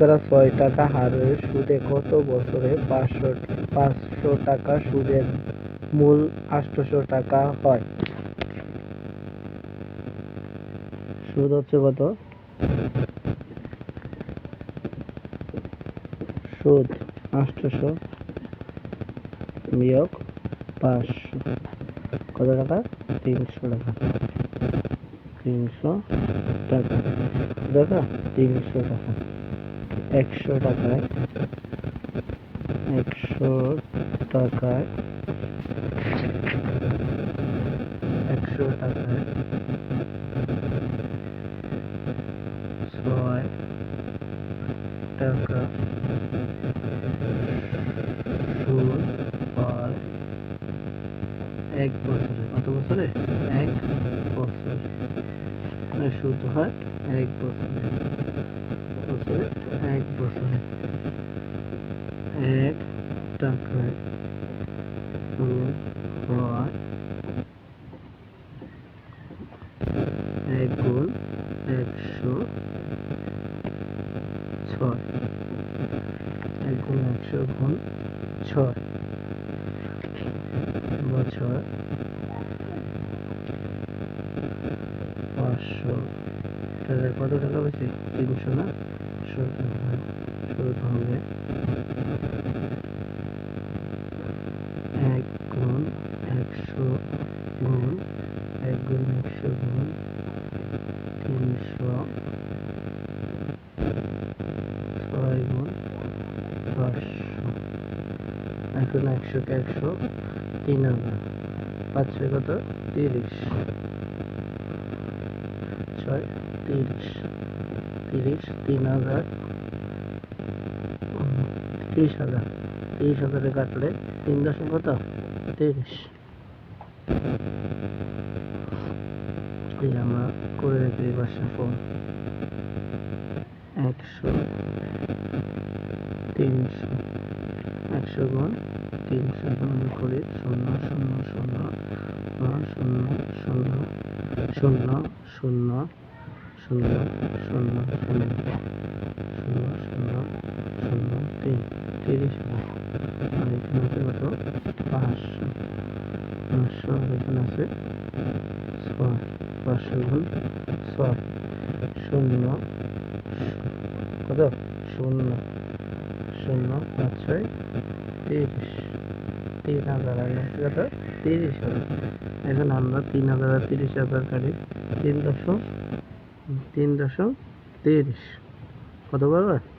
শতকরা ৬ টাকা হারে সুদে কত বছরে ৫০০ টাকা সুদের মূল ৮০০ টাকা হয়? সুদ হচ্ছে কত? সুদ ৮০০ বিয়োগ ৫০০ কত টাকা? ৩০০ টাকা। ৩০০ টাকা, টাকা ৩০০ টাকা। ১০০ টাকায় ১০০ টাকায় ১০০ টাকায় ৬ টাকা সুদ হয় ১ বছরে। কত বছরে? ১ বছর। সুদ হয় ১ বছরে। ১ বছরে ১ টাকায় সুদ হয় ১ গুণ ১০০ ৬। ১ গুণ ১০০ গুণ ৬ বছর ৫০০ টাকায় কত টাকা বেশি? ৩০০ না? সুদ হবে ১ গুণ ১০০ গুণ ১ গুণ ১০০ গুণ ৩০০ ৬ গুণ ৫০০। এখন ১০০কে ১০০ ৩০০০। ৫ কত? ৩০। ৬ ৩০। ৩০ ৩০০০ ৩০০০০। ৩০০০০ কাটলে ৩ দশম কত? ৩০। এই আমরা করে রেখে এই পাশে ফোন ১০০ ৩০০ ১০০ গুণ ৩০০ গুণ করি ০ ০ ০ ০ ০ ০ ০ ৩০। আর এখানে আছে কত? ৫০০। ৫০০ আর এখানে আছে ৬। ৫০০ গুণ ৬ ০ কত? ০ ০ ৫ ৬ ৩০। ৩০০০ আর কত? ৩০,০০০। এখন আমরা ৩০০০ আর ৩০,০০০ কাটি ৩ দশম ৩ দশম ৩০ কত পারবে?